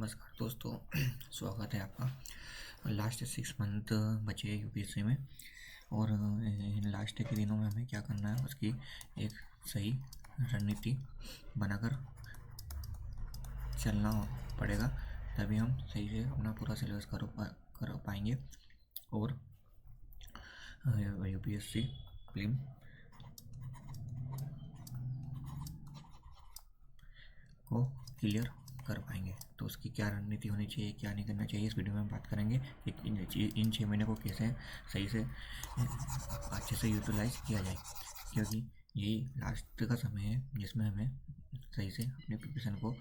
नमस्कार दोस्तों। स्वागत है आपका। लास्ट 6 मंथ बचे यूपीएससी में और इन लास्ट के दिनों में हमें क्या करना है उसकी एक सही रणनीति बनाकर चलना पड़ेगा, तभी हम सही से अपना पूरा सिलेबस कर पाएंगे और यूपीएससी प्रीलिम को क्लियर कर पाएंगे। तो उसकी क्या रणनीति होनी चाहिए, क्या नहीं करना चाहिए, इस वीडियो में हम बात करेंगे कि इन 6 महीने को कैसे सही से अच्छे से यूटिलाइज किया जाए, क्योंकि यही लास्ट का समय है जिसमें हमें सही से अपने प्रिपरेशन को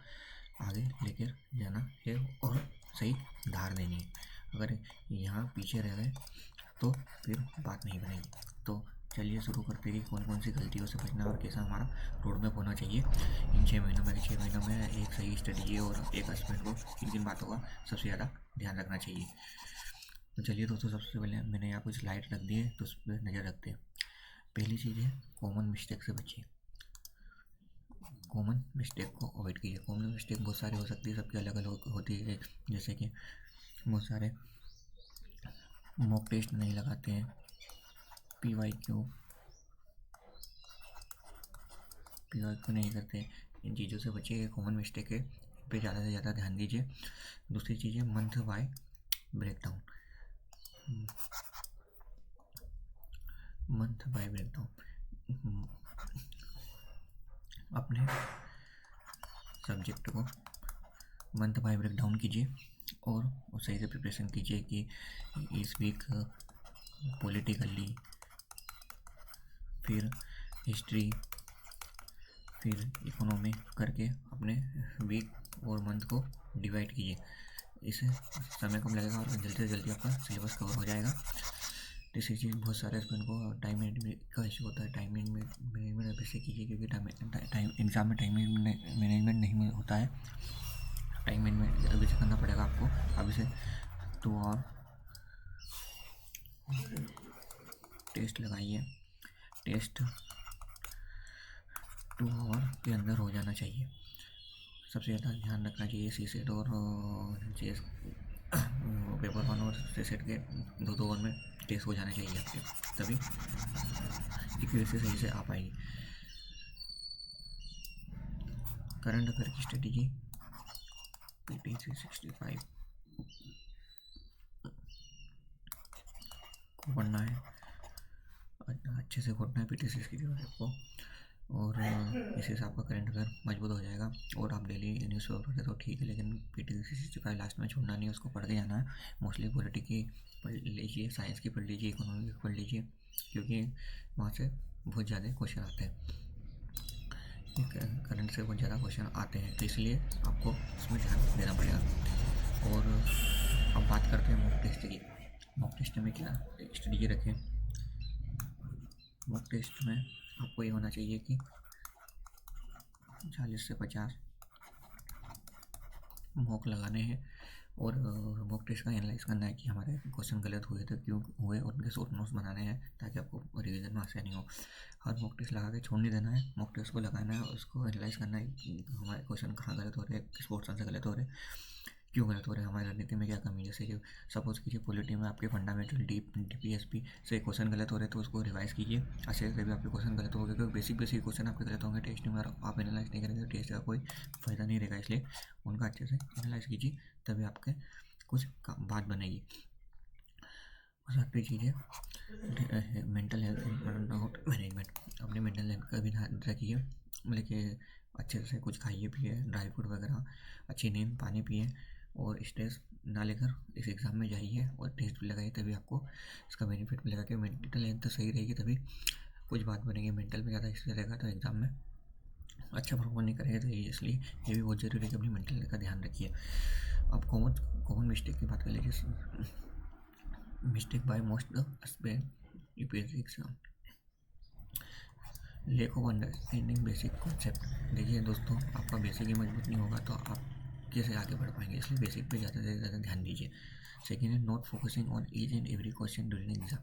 आगे लेकर जाना है और सही धार देनी है। अगर यहाँ पीछे रह गए तो फिर बात नहीं बनेगी। तो चलिए शुरू करते हैं कि कौन कौन सी गलतियों से बचना और कैसा हमारा रोड मैप होना चाहिए इन 6 महीनों में एक सही स्ट्रेटजी और एक हस्बैंड को किन बातों का सबसे ज़्यादा ध्यान रखना चाहिए। तो चलिए दोस्तों, सबसे पहले मैंने यहाँ कुछ स्लाइड रख दिए तो उस पर नज़र रखते हैं। पहली चीज़ है कॉमन मिस्टेक से बचिए। कॉमन मिस्टेक को अवॉइड कीजिए। कॉमन मिस्टेक बहुत सारी हो सकती है, सबकी अलग अलग होती है। जैसे कि बहुत सारे मॉक टेस्ट नहीं लगाते हैं, PYQ नहीं करते। इन चीज़ों से बचिए, कॉमन मिस्टेक है, इन पर ज़्यादा से ज़्यादा ध्यान दीजिए। दूसरी चीज़ है मंथ बाय ब्रेकडाउन। अपने सब्जेक्ट को मंथ बाय ब्रेकडाउन कीजिए और सही से प्रिपरेशन कीजिए कि इस वीक पॉलिटिकली, फिर हिस्ट्री, फिर इकोनॉमी करके अपने वीक और मंथ को डिवाइड कीजिए। इससे समय कम लगेगा और जल्दी से जल्दी आपका सिलेबस कवर हो जाएगा। तीसरी चीज़, बहुत सारे स्टूडेंट को टाइम मैनेजमेंट का इशू होता है। टाइम मैनेजमेंट अभी से कीजिए, क्योंकि एग्ज़ाम में टाइम मैनेजमेंट नहीं होता है। टाइम मैनेजमेंट अभी से करना पड़ेगा आपको। अभी से 2 और टेस्ट लगाइए। टेस्ट 2 आवर के अंदर हो जाना चाहिए। सबसे ज़्यादा ध्यान रखना चाहिए CSET और CS पेपर 1 और CSET के 2 आवर में टेस्ट हो जाने चाहिए आपके, तभी एक्यूरेसी सही से आ पाएगी। करंट अफेयर की स्ट्रेटेजी PT 365 को पढ़ना है, अच्छे से पढ़ना है PT 365 को, और इससे आपका करंट अफेयर मजबूत हो जाएगा। और आप डेली न्यूज़पेपर पढ़ते तो ठीक है, लेकिन PT 365 लास्ट में छोड़ना नहीं है, उसको पढ़ के जाना है। मोस्टली पॉलिटिक्स की पढ़ लीजिए, साइंस की पढ़ लीजिए, इकोनॉमी की पढ़ लीजिए, क्योंकि वहाँ से बहुत ज़्यादा क्वेश्चन आते हैं। करंट से बहुत ज़्यादा क्वेश्चन आते हैं, तो इसलिए आपको उसमें ध्यान देना पड़ेगा। और अब बात करते हैं मॉक टेस्ट की। मॉक टेस्ट में क्या स्ट्रेटजी रखें। मॉक टेस्ट में आपको ये होना चाहिए कि 40 से 50 मॉक लगाने हैं और मॉक टेस्ट का एनालाइज करना है कि हमारे क्वेश्चन गलत हुए थे, क्यों हुए, और उनके शॉर्ट नोट्स बनाने हैं ताकि आपको रिवीजन में आसानी हो। हर मॉक टेस्ट लगा के छोड़ नहीं देना है, मॉक टेस्ट को लगाना है और उसको एनालाइज करना है कि हमारे क्वेश्चन कहाँ गलत हो रहे हैं, किस पोर्शन से गलत हो रहे हैं, क्यों गलत हो रहे हैं, हमारी रणनीति में क्या कमी है। जैसे कि सपोज कीजिए पॉलिटी में आपके फंडामेंटल DPSP से क्वेश्चन गलत हो रहे हैं, तो उसको रिवाइज कीजिए। अच्छे से भी आपके क्वेश्चन गलत हो गए, क्योंकि बेसिक क्वेश्चन आपके गलत होंगे टेस्ट में, और आप एनालाइज नहीं करेंगे तो टेस्ट का कोई फ़ायदा नहीं रहेगा। इसलिए उनका अच्छे से एनालाइज कीजिए, तभी आपके कुछ बात बनेगी। और सातवीं चीज़ है मेंटल हेल्थ आउट मैनेजमेंट। अपने मेंटल हेल्थ का भी ध्यान रखिए, मतलब कि अच्छे से कुछ खाइए पिए, ड्राई फ्रूट वगैरह, अच्छी नींद, पानी पिए, और स्ट्रेस ना लेकर इस एग्ज़ाम में जाइए और टेस्ट भी लगाइए, तभी आपको इसका बेनिफिट मिलेगा। कि मेंटल हेल्थ तो सही रहेगी तभी कुछ बात बनेगी। मेंटल में ज़्यादा स्ट्रेस रहेगा तो एग्ज़ाम में अच्छा परफॉर्म नहीं करेगा। तो इसलिए ये भी बहुत ज़रूरी है कि अपनी मेंटल हेल्थ का ध्यान रखिए। अब कॉमन मिस्टेक की बात कर लीजिए। Mistake by most UPSC exam, lack of understanding basic concept. देखिए दोस्तों, आपका बेसिक ही मजबूत नहीं होगा तो आप कैसे आगे बढ़ पाएंगे, इसलिए बेसिक पे ज़्यादा से ज़्यादा ध्यान दीजिए। सेकेंड है not focusing on each and every question during exam.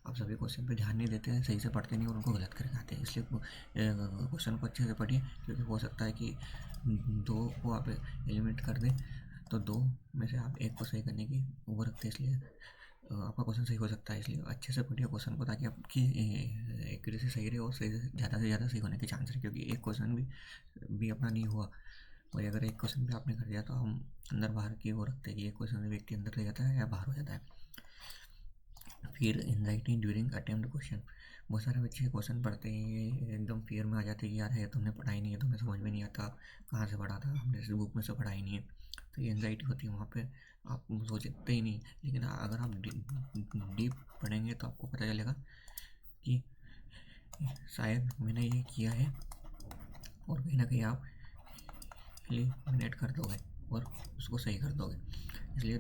आप सभी क्वेश्चन पे ध्यान नहीं देते हैं, सही से पढ़ते नहीं और उनको गलत करके आते हैं। इसलिए क्वेश्चन को अच्छे से पढ़िए, क्योंकि हो सकता है कि 2 को आप एलिमिनेट कर दें तो 2 में से आप 1 को सही करने की वो रखते हैं, इसलिए आपका क्वेश्चन सही हो सकता है। इसलिए अच्छे से पढ़िए क्वेश्चन को, ताकि आपकी एक्यूरेसी सही रहे और सही से ज़्यादा सही होने के चांस रहे। क्योंकि एक क्वेश्चन भी अपना नहीं हुआ, और अगर एक क्वेश्चन भी आपने कर दिया तो हम अंदर बाहर की वो रखते हैं कि एक क्वेश्चन व्यक्ति अंदर रह जाता है या बाहर हो जाता है। फिर एंजाइटी ड्यूरिंग अटेम्प्ट क्वेश्चन, बहुत सारे बच्चे क्वेश्चन पढ़ते हैं एकदम फियर में आ जाते हैं कि यार है तुमने पढ़ा ही नहीं है, तुम्हें समझ में नहीं आता, कहाँ से पढ़ा था हमने, इस बुक में से पढ़ा ही नहीं है। तो ये एंजाइटी होती है, वहाँ पे आप सोचते ही नहीं। लेकिन अगर आप डीप पढ़ेंगे तो आपको पता चलेगा कि शायद मैंने ये किया है, और कहीं ना कहीं आप एलिमिनेट कर दोगे और उसको सही कर दोगे। इसलिए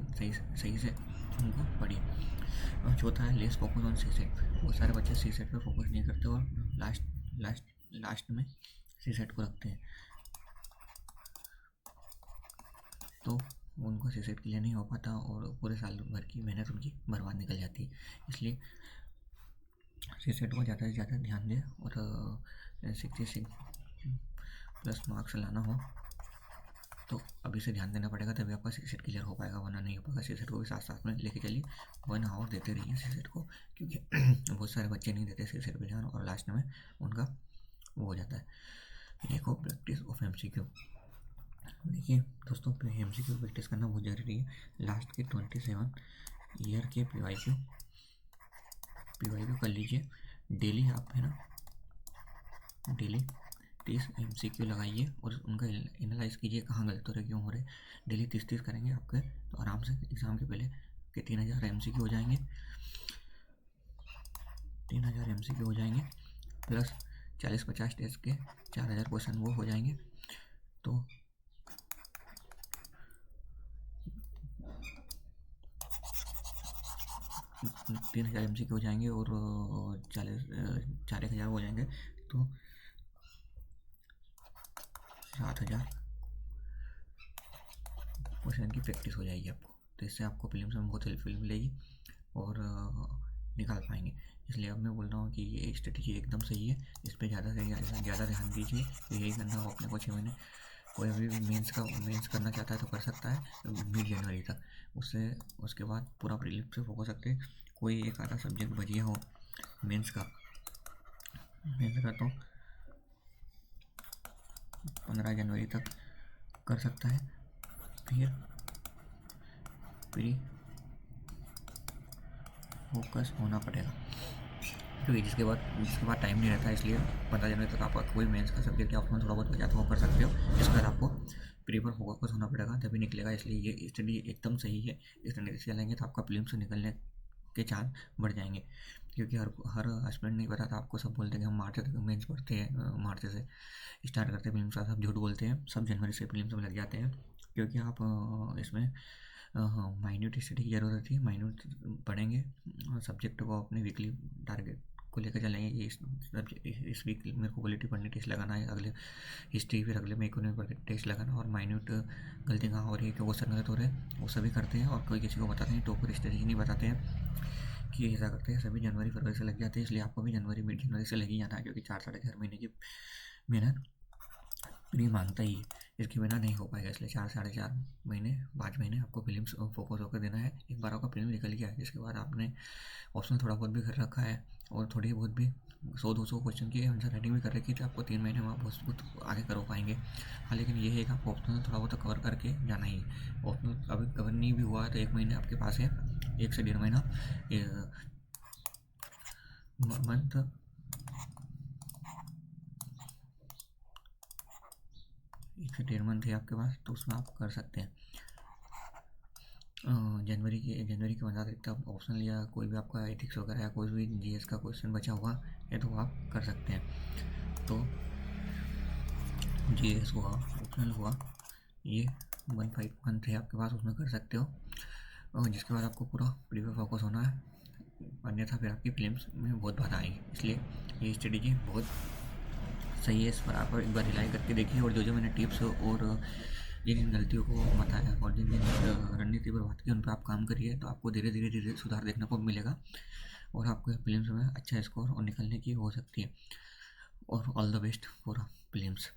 सही से उनको पढ़िए। और चौथा है less focus on CSAT. बहुत सारे बच्चे सी सेट पर फोकस नहीं करते और लास्ट में सी सेट को रखते हैं, तो उनको सी सेट क्लियर नहीं हो पाता और पूरे साल भर की मेहनत उनकी बर्बाद निकल जाती है। इसलिए सी सेट को ज़्यादा से ज़्यादा ध्यान दें, और 66+ मार्क्स लाना हो तो अभी से ध्यान देना पड़ेगा, तभी आपका सी सेट क्लियर हो पाएगा, वरना नहीं हो पाएगा। सी सेट को भी साथ साथ में लेके चलिए, 1 आवर देते रहिए सी सेट को, क्योंकि बहुत सारे बच्चे नहीं देते सी सेट पर ध्यान, और लास्ट में उनका वो हो जाता है। देखो प्रैक्टिस ऑफ MCQ। देखिए दोस्तों, MCQ प्रैक्टिस करना बहुत ज़रूरी है। लास्ट के 27 ईयर के PYQ कर लीजिए डेली। आप है ना, डेली 30 MCQ लगाइए और उनका एनालाइज कीजिए, कहाँ गलत हो रहे, क्यों हो रहे। डेली 30 करेंगे आपके, तो आराम से एग्ज़ाम के पहले के 3000 MCQ हो जाएंगे। 3000 MCQ हो जाएंगे, प्लस 40-50 टेस्ट के 4000 क्वेश्चन वो हो जाएंगे। तो 3000 MCQ हो जाएंगे और 4,000 हो जाएंगे, तो 7,000 क्वेश्चन की प्रैक्टिस हो जाएगी आपको। तो इससे आपको प्रीलिम्स में बहुत हेल्पफुल मिलेगी और निकाल पाएंगे। इसलिए अब मैं बोल रहा हूँ कि ये स्ट्रेटेजी एकदम सही है, इस पर ज़्यादा से ज़्यादा ध्यान दीजिए। यही करना हो अपने को 6 महीने। कोई अभी भी मेंस करना चाहता है तो कर सकता है मिड जनवरी तक, उसके बाद पूरा प्रीलिम्स पे फोकस रखते। कोई एक आधा सब्जेक्ट बचिया हो मेंस का तो 15 जनवरी तक कर सकता है। फिर प्री फोकस होना पड़ेगा, क्योंकि जिसके बाद टाइम नहीं रहता है। इसलिए 15 जनवरी तक आपका कोई मेंस का सब्जेक्ट या ऑप्शनल थोड़ा बहुत बचा तो वो कर सकते हो। इसके बाद आपको प्री पर फोकस होना पड़ेगा, तभी निकलेगा। इसलिए ये स्टडी एकदम सही है। इस तरीके से चलेंगे तो आपका प्रीलिम्स से निकलने के चांस बढ़ जाएंगे। क्योंकि हर हस्बैंड नहीं पता था आपको, सब बोलते हैं कि हम मार्च तक मेंस पढ़ते हैं, मार्च से स्टार्ट करते हैं प्रीलिम्स का। सब झूठ बोलते हैं, सब जनवरी से प्रीलिम्स में लग जाते हैं। क्योंकि आप इसमें माइन्यूट स्टडी की ज़रूरत है। माइन्यूट पढ़ेंगे, सब्जेक्ट को अपने वीकली टारगेट को लेकर चलेंगे कि इस वीक मेरे को पॉलिटी पढ़नी टेस्ट लगाना है, अगले हिस्ट्री, फिर अगले में इकोनॉमी टेस्ट लगाना। और माइन्यूट गलती कहाँ हो रही है, क्यों क्वेश्चन गलत हो रहे हैं, वो सभी करते हैं और कोई किसी को बताते हैं। टॉपर स्ट्रेटेजी नहीं बताते हैं कि ऐसा करते हैं। सभी जनवरी फरवरी से लग जाते हैं। इसलिए आपको भी मिड जनवरी से लग ही जाना है, क्योंकि 4-4.5 महीने की मेहनत प्री मांगता ही है, इसके बिना नहीं हो पाएगा। इसलिए 4-4.5 महीने 5 महीने आपको फिल्म्स फोकस होकर देना है। एक बार आपका फिल्म निकल गया, जिसके बाद आपने ऑप्शन थोड़ा बहुत भी कर रखा है और थोड़ी बहुत भी 100-200 क्वेश्चन की आंसर राइटिंग भी कर रखी, तो आपको 3 महीने में आप बहुत कुछ आगे कर पाएंगे। हाँ, लेकिन ये है कि आपको ऑप्शनल थोड़ा बहुत कवर करके जाना ही। ऑप्शनल अभी कवर नहीं भी हुआ है तो 1 महीने आपके पास है, 1 से 1.5 महीना मंथ 1 से 1.5 मंथ है आपके पास, तो उसमें आप कर सकते हैं। जनवरी की 15 तारीख तक ऑप्शनल या कोई भी आपका एथिक्स वगैरह या कोई भी GS का क्वेश्चन बचा हुआ है तो आप कर सकते हैं। तो GS हुआ, ऑप्शनल हुआ, ये 1-5 मंथ है आपके पास, उसमें कर सकते हो। और जिसके बाद आपको पूरा प्री पे फोकस होना है, अन्यथा फिर आपकी फिल्म्स में बहुत बाधा आएगी। इसलिए ये स्ट्रेटेजी बहुत सही है, इस पर आप एक बार रिलाई करके देखिए। और जो मैंने टिप्स और जिन गलतियों को बताया और जिन रणनीति पर बात की, उन पर आप काम करिए, तो आपको धीरे धीरे सुधार देखने को मिलेगा और आपको फिल्म्स में अच्छा स्कोर और निकलने की हो सकती है। और all the best for films.